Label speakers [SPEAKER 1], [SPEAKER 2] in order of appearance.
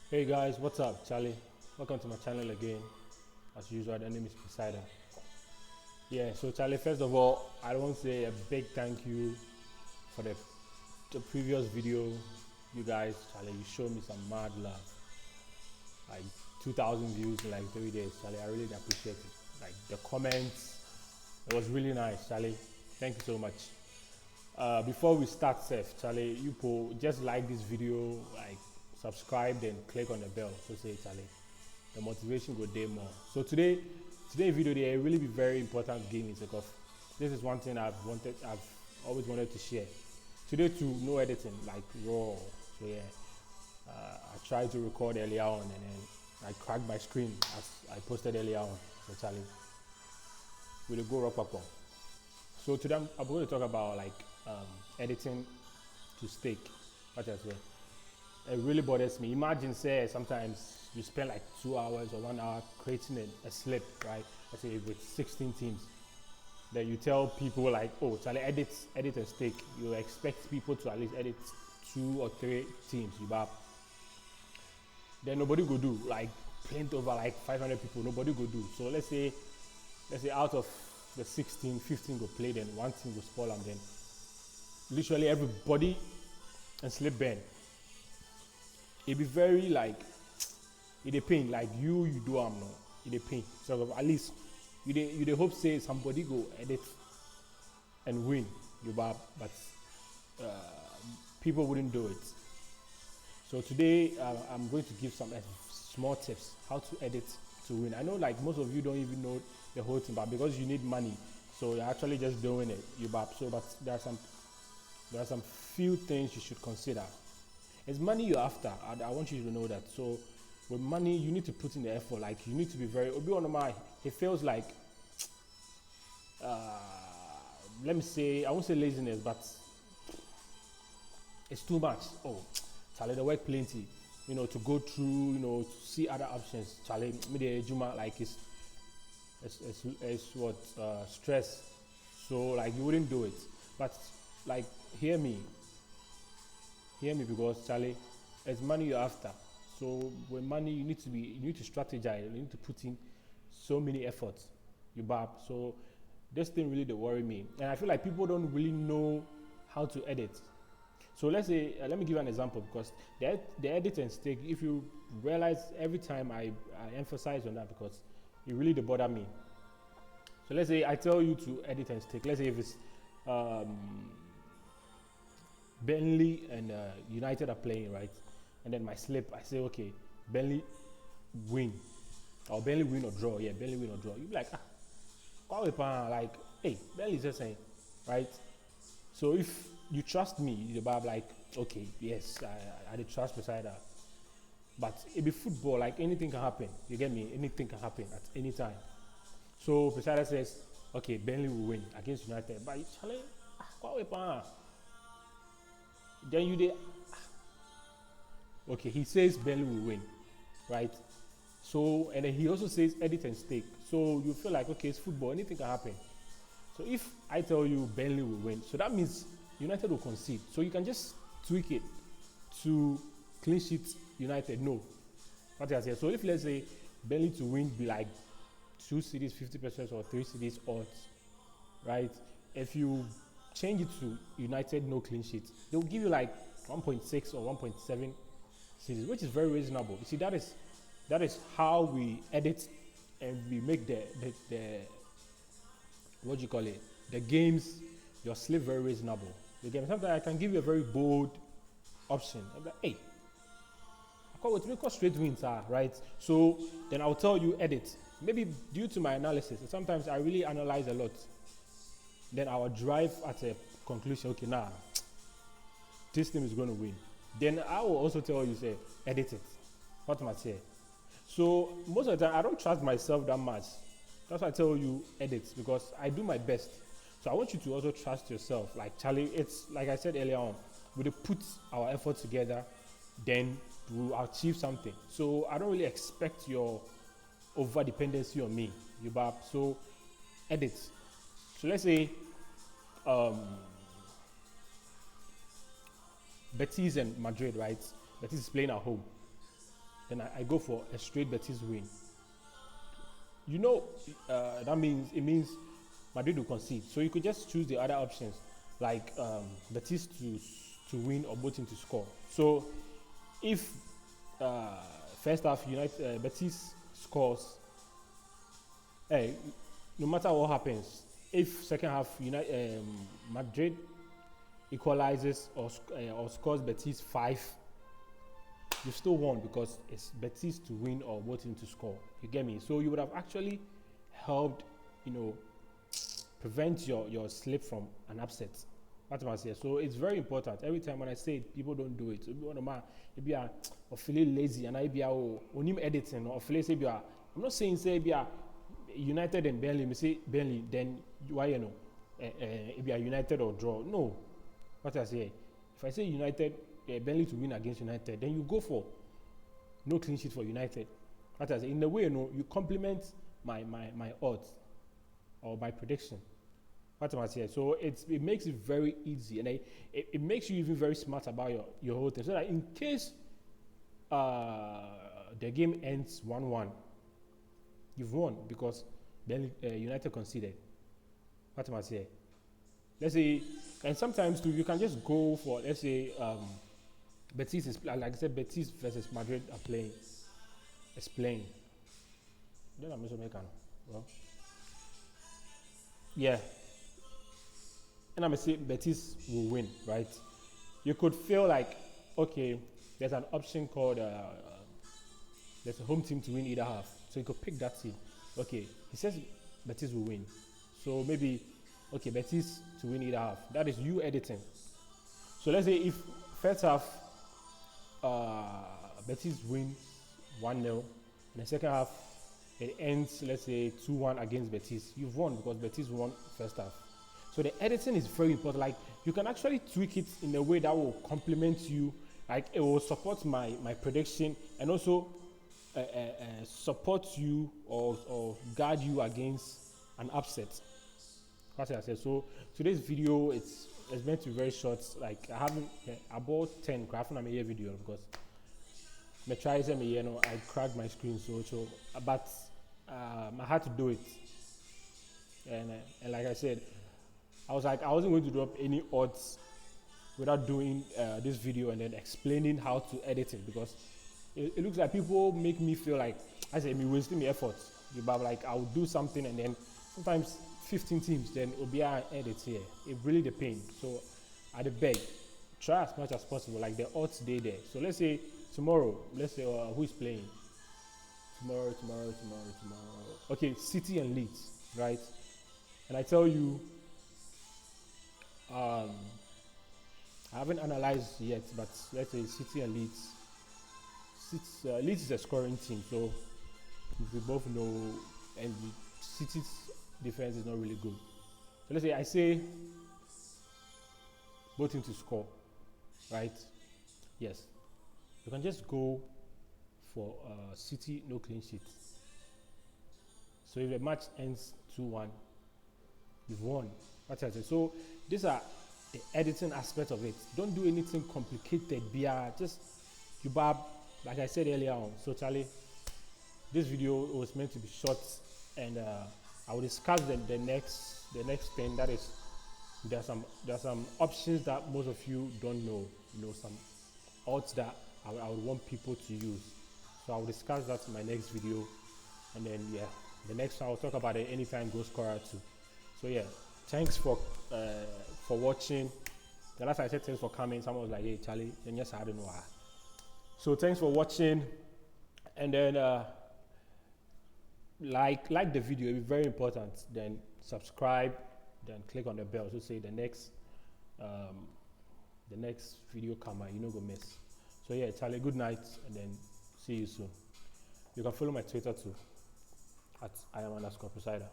[SPEAKER 1] Hey guys, what's up? Charlie. Welcome to my channel again. As usual, the name is Poseidon. Yeah, so Charlie, first of all, I want to say a big thank you for the previous video. You guys, Charlie, you showed me some mad love. Like 2,000 views in like 3 days. Charlie, I really appreciate it. Like the comments, it was really nice, Charlie. Thank you so much. Before we start, Seth, Charlie, just like this video, like subscribe, then click on the bell. So say, Charlie, the motivation go day more. So today video, they really be very important game because this is one thing I've always wanted to share. Today too, no editing, like raw. So yeah, I tried to record earlier on and then I cracked my screen as I posted earlier on. So Charlie, we'll go rock paper. So today I'm going to talk about like editing to stake. What I say, it really bothers me. Imagine say sometimes you spend like 2 hours or 1 hour creating a slip, right? Let's say with 16 teams. Then you tell people like, oh, Charlie, edit and stake. You expect people to at least edit 2 or 3 teams. You buy. Then nobody go do like paint over like 500 people. Nobody go do. So let's say out of the 16, 15 go play, then one team go spoil and then literally everybody and slip bend. It be very like it a pain like you do no it a pain. So at least you dey hope say somebody go edit and win you but people wouldn't do it. So today I'm going to give some small tips how to edit to win. I know like most of you don't even know the whole thing, but because you need money, so you're actually just doing it. But there are some few things you should consider. It's money you're after. I want you to know that. So with money, you need to put in the effort. Like you need to be very. Obi Onoma, it feels like let me say I won't say laziness, but it's too much. Oh, Charlie, the work plenty. To go through, to see other options. Charlie, me the Juma like it's what stress. So like you wouldn't do it. But like hear me because Charlie, it's money you're after. So with money you need to strategize. You need to put in so many efforts. You bab. So this thing really they worry me, and I feel like people don't really know how to edit. So let's say, let me give you an example because the edit and stake, if you realize every time I emphasize on that because it really they bother me. So let's say I tell you to edit and stake. Let's say if it's Burnley and United are playing, right? And then my slip, I say, okay, Burnley win. Or Burnley win or draw. Yeah, Burnley win or draw. You be like, like, hey, Burnley is just saying, right? So if you trust me, you're like, okay, yes, I did trust beside that. But it be football, like anything can happen. You get me? Anything can happen at any time. So Pesada says, okay, Burnley will win against United. But Charlie, then you did. Okay, he says Burnley will win, right? So and then he also says edit and stake. So you feel like okay, it's football, anything can happen. So if I tell you Burnley will win, so that means United will concede. So you can just tweak it to clean sheet United. No, what I say. So if let's say Burnley to win be like 2 cities 50% or 3 cities odds, right? If you change it to United no clean sheet, they will give you like 1.6 or 1.7 cities, which is very reasonable. You see, that is how we edit and we make the what do you call it, the games, your slip very reasonable. You get me? Sometimes I can give you a very bold option. I'm like, hey, I call what we call straight wins are right. So then I'll tell you edit. Maybe due to my analysis, sometimes I really analyze a lot. Then I will drive at a conclusion. Okay, now this team is going to win. Then I will also tell you, say, edit it. What am I saying? So most of the time, I don't trust myself that much. That's why I tell you edit because I do my best. So I want you to also trust yourself. Like Charlie, it's like I said earlier on, we put our effort together, then we'll achieve something. So I don't really expect your over dependency on me. So edit. So let's say Betis and Madrid, right? Betis is playing at home. then I go for a straight Betis win. You know, that means it means Madrid will concede. So you could just choose the other options, like Betis to win or both teams to score. So if first half Betis scores, no matter what happens, if second half Madrid equalizes or scores Betis 5, you still won because it's Betis to win or both teams to score. You get me? So you would have actually helped, prevent your slip from an upset. That's what I say. So it's very important. Every time when I say it, people don't do it. So if you are feeling lazy and I be onim editing or feeling say I'm not saying say be United and Burnley. Me say Burnley, then why if you are United or draw? No. What I say, if I say United, Burnley to win against United, then you go for no clean sheet for United. What I say, in the way you complement my odds or my prediction. What am I saying? So it makes it very easy, and it makes you even very smart about your whole thing. So that in case the game ends 1-1, you've won because then United conceded. What am I saying? Let's say, and sometimes too, you can just go for, let's say, Betis is, like I said, Betis versus Madrid are playing. It's playing. Then I'm also making. Well, yeah. And I'm going to say Betis will win, right? You could feel like, okay, there's an option called, there's a home team to win either half. So you could pick that team. Okay, he says Betis will win. So maybe, okay, Betis to win either half. That is you editing. So let's say if first half, Betis wins 1-0, and the second half, it ends, let's say, 2-1 against Betis. You've won because Betis won first half. So the editing is very important. Like, you can actually tweak it in a way that will complement you. Like, it will support my prediction and also support you or guard you against an upset. That's what I said. So today's video, it's meant to be very short. Like, I haven't about 10 crafting a video because I try some I cracked my screen so but I had to do it. And like I said, I wasn't going to drop any odds without doing this video and then explaining how to edit it, because it looks like people make me feel like I say me wasting my effort. But like, I'll do something and then sometimes 15 teams, then it'll be an edit here. It really depends. So I beg, try as much as possible. Like the odds day there. So let's say tomorrow, let's say who is playing? Tomorrow. Okay, City and Leeds, right? And I tell you, I haven't analyzed yet, but let's say City and Leeds. Leeds is a scoring team, so we both know, and City's defense is not really good. So let's say I say both teams to score, right? Yes. You can just go for City no clean sheet. So if the match ends 2-1, you've won. That's what I say. So these are the editing aspect of it. Don't do anything complicated. Just you bar, like I said earlier on. So Charlie, this video was meant to be short, and I will discuss the next thing. That is, there are some options that most of you don't know. Some odds that I would want people to use. So I will discuss that in my next video, and then the next one I'll talk about the anytime goal scorer too. So thanks for watching. The last I said thanks for coming. Someone was like, "Hey Charlie," and yes, I don't know why. So thanks for watching, and then like the video. It'll be very important. Then subscribe, then click on the bell. So say the next video come out, you no go miss. So Charlie, good night, and then see you soon. You can follow my Twitter too at @IAM_Presider.